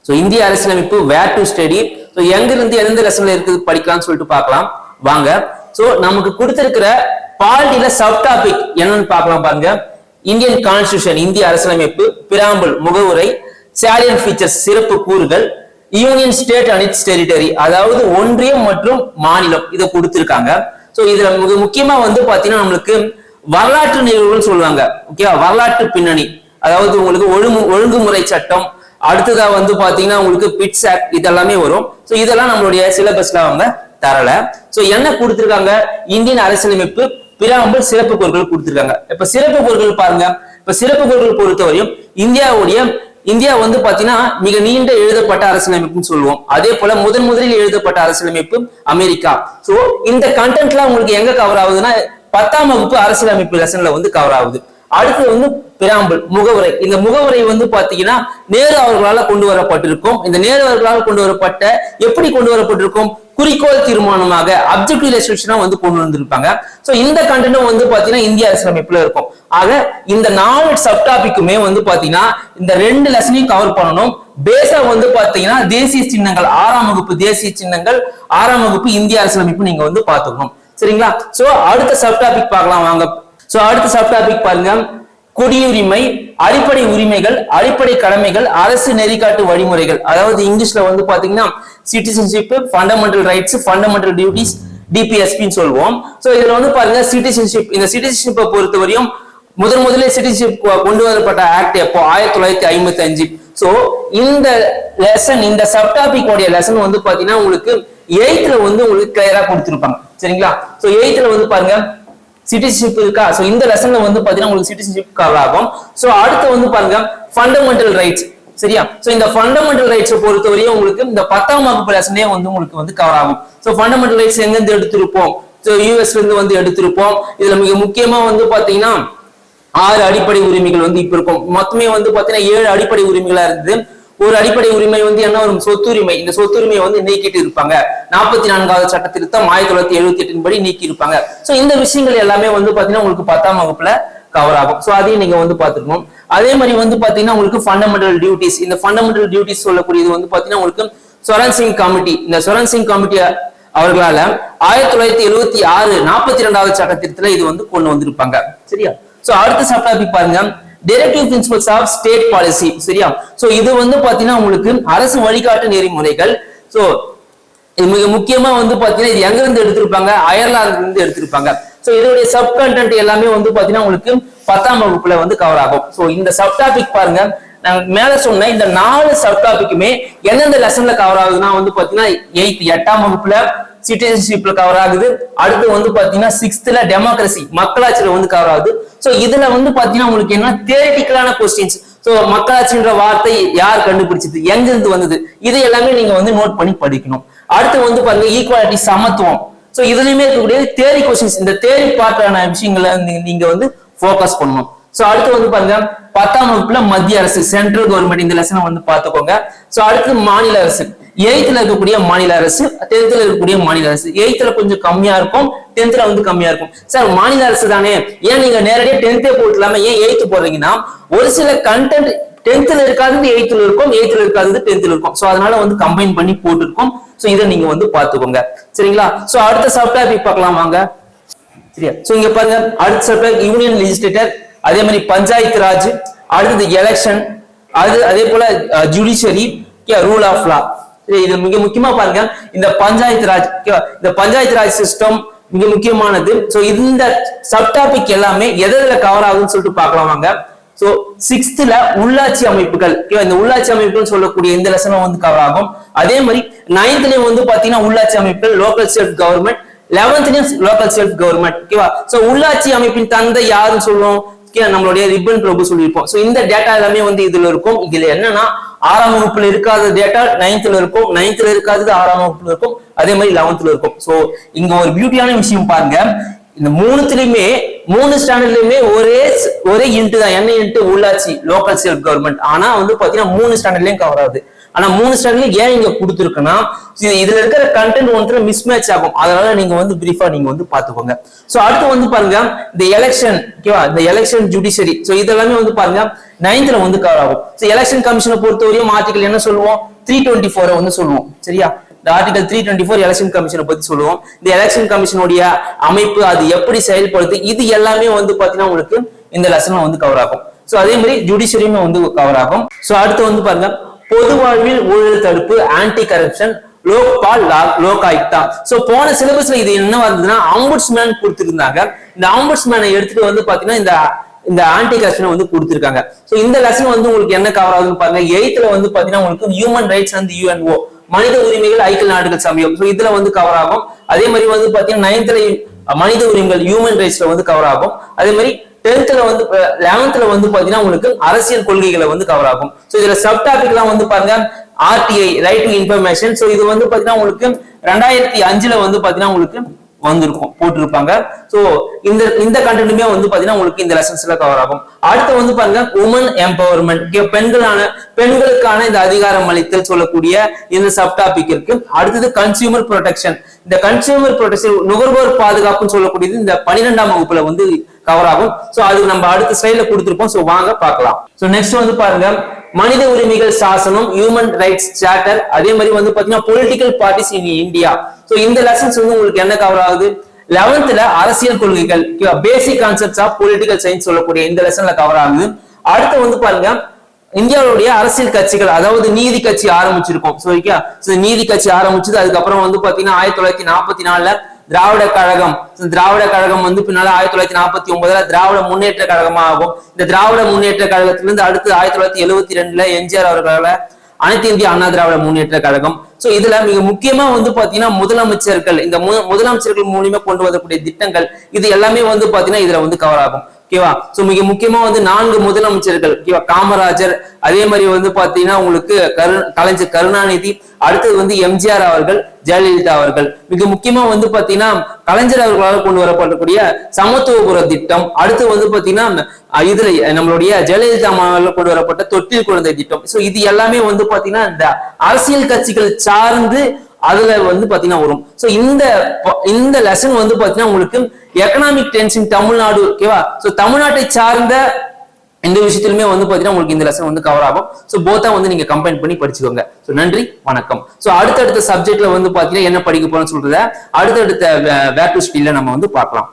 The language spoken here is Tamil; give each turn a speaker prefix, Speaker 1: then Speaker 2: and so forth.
Speaker 1: ஸோ இந்திய அரசியலமைப்பு வேர் டு ஸ்டடி. ஸோ எங்கிருந்து எந்த லெசன்ல இருக்குது படிக்கலாம்னு சொல்லிட்டு பார்க்கலாம் வாங்க. ஸோ நமக்கு கொடுத்திருக்கிற பாலிட்டியில சப் டாபிக் என்னன்னு பார்க்கலாம் பாருங்க. இந்தியன் கான்ஸ்டிடியூஷன் இந்திய அரசியலமைப்பு, பிராம்பிள் முகவுரை, சாலியன்ட் ஃபீச்சர்ஸ் சிறப்பு கூறுகள், union state and it's territory அதாவது ஒன்றியம் மற்றும் மாநிலம் இதை கொடுத்திருக்காங்க. ஸோ இதுல மிக முக்கியமா வந்து பாத்தீங்கன்னா நம்மளுக்கு வரலாற்று நிகழ்வுகள் சொல்லுவாங்க. ஓகேவா, வரலாற்று பின்னணி அதாவது உங்களுக்கு ஒழுங்குமுறை சட்டம், அடுத்ததா வந்து பாத்தீங்கன்னா உங்களுக்கு பிட்ஸ் ஆக்ட் இதெல்லாமே வரும். ஸோ இதெல்லாம் நம்மளுடைய சிலபஸ்ல அவங்க தரல. ஸோ என்ன கொடுத்திருக்காங்க, இந்தியன் அரசியலமைப்பு பிராம்பிள் சிறப்பு கூறுகள் கொடுத்திருக்காங்க. இப்ப சிறப்பு கூறுகள் பாருங்க. இப்ப சிறப்பு கூறுகள் பொறுத்தவரையும் இந்தியா வந்து பாத்தீங்கன்னா மிக நீண்ட எழுதப்பட்ட அரசியலமைப்புன்னு சொல்லுவோம். அதே போல முதலில் எழுதப்பட்ட அரசியலமைப்பு அமெரிக்கா. சோ இந்த கண்டென்ட்லாம் உங்களுக்கு எங்க கவர் ஆகுதுன்னா 10ஆம் வகுப்பு அரசியலமைப்பு லெசன்ல வந்து கவர் ஆகுது. அடுத்து வந்து பிராம்பிள் முகவுரை. இந்த முகவுரை வந்து பாத்தீங்கன்னா நேரு அவர்களால் கொண்டு வரப்பட்டிருக்கும். இந்த நேரு அவர்களால் கொண்டு வரப்பட்ட எப்படி கொண்டு வரப்பட்டிருக்கும், குறிக்கோள் தீர்மானமாக அப்ஜெக்டிவ் ரெசல்யூஷனா வந்து கொண்டு வந்திருப்பாங்க. சோ இந்த கண்டென்ட்டும் வந்து பாத்தீங்கன்னா இந்திய அரசியலமைப்புல இருக்கும். ஆக இந்த 4 சப் டாபிக்குமே வந்து பாத்தீங்கன்னா இந்த 2 லெசனையும் கவர் பண்ணணும். பேஸா வந்து பாத்தீங்கன்னா தேசிய சின்னங்கள் 6ஆம் வகுப்பு தேசிய சின்னங்கள், 6ஆம் வகுப்பு இந்திய அரசியலமைப்பு நீங்க வந்து பாத்துக்கணும். சரிங்களா? சோ அடுத்த சப் டாபிக் பார்க்கலாம் வாங்க. சோ அடுத்த சப் டாபிக் பாருங்க. குடியுரிமை, அடிப்படை உரிமைகள், அடிப்படை கடமைகள், அரசு நெறிகாட்டு வழிமுறைகள் அதாவது இங்கிலீஷ்ல வந்து பாத்தீங்கன்னா citizenship, fundamental rights, fundamental duties, டிபிஎஸ்பின்னு சொல்லுவோம். சோ இதுல வந்து பாருங்க சிட்டிசன்ஷிப். இந்த சிட்டிசன்ஷிப்பை பொறுத்தவரையும் முதல்ல சிட்டிசன்ஷிப் கொண்டு வரப்பட்ட ஆக்ட் எப்போ 1955. சோ இந்த லெசன் இந்த சப் டாபிக் உடைய லெசன் வந்து பாத்தீங்கன்னா உங்களுக்கு 8th வந்து உங்களுக்கு கிளியரா கொடுத்திருப்பாங்க. சரிங்களா? சோ 8th வந்து பாருங்க சிட்டிசன்ஷிப் இருக்கா. சோ இந்த லெசன்ல வந்து பாத்தீங்கன்னா உங்களுக்கு சிட்டிசன்ஷிப் கவர் ஆகும். சோ அடுத்து வந்து பாருங்க ஃபண்டமெண்டல் ரைட்ஸ். சரியா? சோ இந்த ஃபண்டமெண்டல் ரைட்ஸ் பொறுத்தவரையும் உங்களுக்கு இந்த 10ஆம் வகுப்பு லெசனே வந்து உங்களுக்கு வந்து கவர் ஆகும். சோ ஃபண்டமெண்டல் ரைட்ஸ் எங்க இருந்து எடுத்திருப்போம், சோ யூஎஸ்ல இருந்து வந்து எடுத்திருப்போம். இதுல மிக முக்கியமா வந்து பாத்தீங்கன்னா 6 அடிப்படை உரிமைகள் வந்து இப்ப இருக்கும். மொத்தமே வந்து பாத்தீங்கன்னா 7 அடிப்படை உரிமைகளா இருக்குது. ஒரு அடிப்படை உரிமை வந்து என்ன வரும், சொத்துரிமை. இந்த சொத்துரிமையை வந்து நீக்கிட்டு இருப்பாங்க. 44வது சட்ட திருத்தம் 1978 படி நீக்கி இருப்பாங்க. சோ இந்த விஷயங்கள் எல்லாமே வந்து பாத்தீங்கன்னா உங்களுக்கு 10ஆம் வகுப்புல கவர் ஆகும். சோ அதையும் நீங்க வந்து பாத்துக்கணும். அதே மாதிரி வந்து பாத்தீங்கன்னா உங்களுக்கு ஃபண்டமெண்டல் டியூட்டிஸ். இந்த ஃபண்டமெண்டல் டியூட்டிஸ் சொல்லக்கூடியது வந்து பாத்தீங்கன்னா உங்களுக்கு சொரன் சிங் கமிட்டி. இந்த சொரன் சிங் கமிட்டி அவர்களால 1976 42வது சட்ட திருத்தத்துல இது வந்து கொண்டு வந்திருப்பாங்க. சரியா? சோ அடுத்த சப் டாபிக் பாருங்க. Directive principles of state policy. சரியா? சோ இது வந்து பாத்தீங்கன்னா உங்களுக்கு அரசு வழிகாட்டு நெறிமுறைகள். சோ இது மிக முக்கியமா வந்து பாத்தீங்கன்னா இது எங்க இருந்து எடுத்திருப்பாங்க, அயர்லாந்துல இருந்து எடுத்திருப்பாங்க. சோ இதோடைய சப் கண்டென்ட் எல்லாமே வந்து பாத்தீங்கன்னா உங்களுக்கு 10ஆம் வகுப்புல வந்து கவர் ஆகும். சோ இந்த சப் டாபிக் பாருங்க. நான் மேல சொன்ன இந்த 4 சப் டாபிக்குமே எந்தெந்த லெசன்ல கவர் ஆகுதுன்னா வந்து பாத்தீங்கன்னா 8ஆம் வகுப்புல சிட்டிசன்ஷிப்ல கவர் ஆகுது. அடுத்து வந்து பாத்தீங்கன்னா 6th டெமோக்ரசி மக்களாட்சியில வந்து கவர் ஆகுது. சோ இதுல வந்து பாத்தீங்கன்னா உங்களுக்கு என்ன தியரிட்டிக்கலான கொஸ்டின்ஸ். சோ மக்களாட்சின்ற வார்த்தை யார் கண்டுபிடிச்சது, எங்க இருந்து வந்தது, இது எல்லாமே நீங்க வந்து நோட் பண்ணி படிக்கணும். அடுத்து வந்து பாருங்க ஈக்குவாலிட்டி சமத்துவம். சோ இதுலயுமே இருக்கக்கூடிய தியரி கொஸ்டின்ஸ், இந்த தியரி பார்ட்டான விஷயங்களை நீங்க வந்து போக்கஸ் பண்ணணும். சோ அடுத்து வந்து பாருங்க 10ஆம் வகுப்புல மத்திய அரசு சென்ட்ரல் கவர்மெண்ட் இந்த லெசனை வந்து பாத்துக்கோங்க. சோ அடுத்து மாநில அரசு 8th இருக்கக்கூடிய மாநில அரசு, 10th இருக்கக்கூடிய மாநில அரசு. 8th கொஞ்சம் கம்மியா இருக்கும், 10th வந்து கம்மியா இருக்கும். சார் மாநில அரசு தானே, ஏன் நீங்க நேரடியா 10th போட்டுலாம ஏன் 8th போடுறீங்கன்னா ஒரு சில கண்டென்ட் 10th இருக்காது 8th இருக்கும், 8th இருக்காது 10th இருக்கும். சோ அதனால வந்து கம்பைன் பண்ணி போட்டுருக்கோம். சோ இதை நீங்க வந்து பாத்துக்கோங்க. சரிங்களா? சோ அடுத்த சப் டாபிக் பார்க்கலாம் வாங்க. சரியா? சோ இங்க பாருங்க அடுத்த சப் டாபிக் யூனியன் லெஜிஸ்லேட்டர், அதே மாதிரி பஞ்சாயத்து ராஜ், அடுத்தது எலெக்ஷன், அதே போல ஜுடிஷியரி, ரூல் ஆஃப் லா. இது மிக முக்கியமா பாருங்க இந்த பஞ்சாயத்து ராஜ். இந்த பஞ்சாயத்து ராஜ் சிஸ்டம் மிக முக்கியமானது. சோ இந்த சப் டாபிக் எல்லாமே எதுல கவர் ஆகுதுன்னு சொல்லிட்டு பார்க்கலாம் வாங்க. சோ 6th உள்ளாட்சி அமைப்புகள், இந்த உள்ளாட்சி அமைப்புகள் சொல்லக்கூடிய இந்த லெசனும் வந்து கவர் ஆகும். அதே மாதிரி 9th வந்து பாத்தீங்கன்னா உள்ளாட்சி அமைப்புகள் local self government, 11th local self government. ஓகேவா? சோ உள்ளாட்சி அமைப்பின் தந்தை யாருன்னு சொல்லுவோம், நம்மளுடைய ரிப்பன் பிரபு சொல்லியிருப்போம். சோ இந்த டேட்டா எல்லாமே வந்து இதுல இருக்கும். இதுல என்னன்னா 6ஆம் வகுப்புல இருக்காத டேட்டா 9th இருக்கும், 9th இருக்காதது 6ஆம் வகுப்புல இருக்கும், அதே மாதிரி 11th இருக்கும். சோ இங்க ஒரு பியூட்டியான விஷயம் பாருங்க. இந்த 3த்துலயுமே 3 ஸ்டாண்டர்ட்லயுமே ஒரே இன்ட்டு தான், என்ன இன்ட்டு உள்ளாட்சி லோக்கல் செல்ஃப் கவர்மெண்ட். ஆனா வந்து பாத்தீங்கன்னா 3 ஸ்டாண்டர்ட்லயும் கவர் ஆகுது. ஆனா 3 ஸ்டாண்டர்ட்ல ஏன் இங்க கொடுத்துருக்குன்னா இதுல இருக்கிற கண்டென்ட் ஒன்று மிஸ் மேட்ச் ஆகும். அதனால நீங்க வந்து பிரீஃபா நீங்க வந்து பாத்துக்கோங்க. சோ அடுத்து வந்து பாருங்க இந்த எலெக்ஷன், ஓகேவா, இந்த எலெக்ஷன் ஜுடிஷியரி. சோ இதெல்லாமே வந்து பாருங்க 9th வந்து கவர் ஆகும். சோ எலெக்ஷன் கமிஷனை பொறுத்தவரையும் ஆர்டிகல் என்ன சொல்லுவோம், 324 வந்து சொல்லுவோம். சரியா, இந்த ஆர்டிகல் 324 எலெக்ஷன் கமிஷனை பத்தி சொல்லுவோம். இந்த எலெக்ஷன் கமிஷனுடைய அமைப்பு, அது எப்படி செயல்படுது, இது எல்லாமே வந்து பாத்தீங்கன்னா உங்களுக்கு இந்த லெசன்ல வந்து கவர் ஆகும். சோ அதே மாதிரி ஜுடிஷியரியும் வந்து கவர் ஆகும். சோ அடுத்து வந்து பாருங்க பொது வாழ்வில் ஊழல் தடுப்பு, anti corruption, Lokpal, Lok Ayukta. So போன சிலபஸ்ல இது என்ன வந்ததுன்னா ஆம்புட்ஸ்மேன் கொடுத்திருந்தாங்க. இந்த ஆம்புட்ஸ்மேனை எடுத்துட்டு வந்து பாத்தீங்கன்னா இந்த ஆன்டி கரப்ஷன் வந்து கொடுத்திருக்காங்க. சோ இந்த லெசன் வந்து உங்களுக்கு என்ன கவர் ஆகுதுன்னு பாருங்க. 8th வந்து பாத்தீங்கன்னா உங்களுக்கு ஹியூமன் ரைட்ஸ் அண்ட் யுஎன்ஓ, மனித உரிமைகள் ஐக்கிய நாடுகள் சமயம். சோ இதுல வந்து கவர் ஆகும். அதே மாதிரி வந்து பாத்தீங்கன்னா 9th மனித உரிமைகள் ஹியூமன் ரைட்ஸ்ல வந்து கவர் ஆகும். அதே மாதிரி 10th வந்து 11th வந்து பாத்தீங்கன்னா உங்களுக்கு அரசியல் கொள்கைகளை வந்து கவர் ஆகும். சோ இதுல சப் டாபிக் எல்லாம் வந்து பாருங்க RTI, right to information. So இது வந்து பாத்தீங்கன்னா உங்களுக்கு 2005 வந்து பாத்தீங்கன்னா உங்களுக்கு வந்திருக்கும், போட்டிருப்பாங்க. சோ இந்த கண்டென்ட்டுமே வந்து பாத்தீங்கன்னா உங்களுக்கு இந்த லெசன்ஸ்ல கவர் ஆகும். அடுத்து வந்து பாருங்க உமன் எம்பவர்மெண்ட், பெண்களுக்கான இந்த அதிகாரம் அளித்தல் சொல்லக்கூடிய இந்த சப் டாபிக் இருக்கு. அடுத்தது கன்சியூமர் ப்ரொடெக்ஷன். இந்த கன்சியூமர் ப்ரொடெக்ஷன், நுகர்வோர் பாதுகாப்புன்னு சொல்லக்கூடியது இந்த 12ஆம் வகுப்புல வந்து கவர் ஆகும். சோ அது நம்ம அடுத்த ஸ்லைட்ல கொடுத்திருப்போம். சோ வாங்க பார்க்கலாம். சோ நெக்ஸ்ட் வந்து பாருங்க மனித உரிமைகள் சாசனம், ஹியூமன் ரைட்ஸ் சார்ட்டர், அதே மாதிரி வந்து பாத்தீங்கன்னா political parties in India. So இந்த லெசன்ஸ் வந்து உங்களுக்கு என்ன கவர் ஆகுது, 11th அரசியல் கொள்கைகள், basic concepts of political science சொல்லக்கூடிய இந்த லெசன்ல கவர் ஆகுது. அடுத்து வந்து பாருங்க இந்தியாவுடைய அரசியல் கட்சிகள், அதாவது நீதி கட்சி ஆரம்பிச்சிருக்கோம். சோ நீதி கட்சி ஆரம்பிச்சது. அதுக்கப்புறம் வந்து பாத்தீங்கன்னா 1944 திராவிட கழகம் வந்து பின்னால 1949 திராவிட முன்னேற்ற கழகமா ஆகும். இந்த திராவிட முன்னேற்ற கழகத்திலிருந்து அடுத்து 1972 எம்ஜிஆர் அவர்களால அனைத்து இந்திய அண்ணா திராவிட முன்னேற்ற கழகம். சோ இதுல மிக முக்கியமா வந்து பாத்தீங்கன்னா முதலமைச்சர்கள், இந்த முதலமைச்சர்கள் மூலியமா கொண்டு வரக்கூடிய திட்டங்கள், இது எல்லாமே வந்து பாத்தீங்கன்னா இதுல வந்து கவர் ஆகும். ஓகேவா, சோ மிக முக்கியமா வந்து 4 முதலமைச்சர்கள், ஓகேவா, காமராஜர், அதே மாதிரி வந்து பாத்தீங்கன்னா உங்களுக்கு கலைஞர் கருணாநிதி, அடுத்தது வந்து எம்ஜிஆர் அவர்கள், ஜெயலலிதா அவர்கள். மிக முக்கியமா வந்து பாத்தீங்கன்னா கலைஞர் அவர்களால் கொண்டு வரப்படக்கூடிய சமத்துவபுர திட்டம், அடுத்து வந்து பாத்தீங்கன்னா இதுல நம்மளுடைய ஜெயலலிதா அம்மாவால் கொண்டு வரப்பட்ட தொட்டில் குழந்தை திட்டம். சோ இது எல்லாமே வந்து பாத்தீங்கன்னா இந்த அரசியல் கட்சிகள் சார்ந்து அதுல வந்து பாத்தீங்கன்னா வரும். சோ இந்த லெசன் வந்து பாத்தீங்கன்னா உங்களுக்கு எக்கனாமிக் ட்ரெண்ட்ஸ் இன் தமிழ்நாடு, ஓகேவா. சோ தமிழ்நாட்டை சார்ந்த இந்த விஷயத்திலுமே வந்து பாத்தீங்கன்னா உங்களுக்கு இந்த லெசன் வந்து கவர் ஆகும். சோ போத்தா வந்து நீங்க கம்பைன் பண்ணி படிச்சுக்கோங்க. சோ நன்றி, வணக்கம். சோ அடுத்தடுத்த சப்ஜெக்ட்ல வந்து பாத்தீங்கன்னா என்ன படிக்க போறோம்னு சொல்றத அடுத்தடுத்த வேர் டு ஸ்டடில நம்ம வந்து பார்க்கலாம்.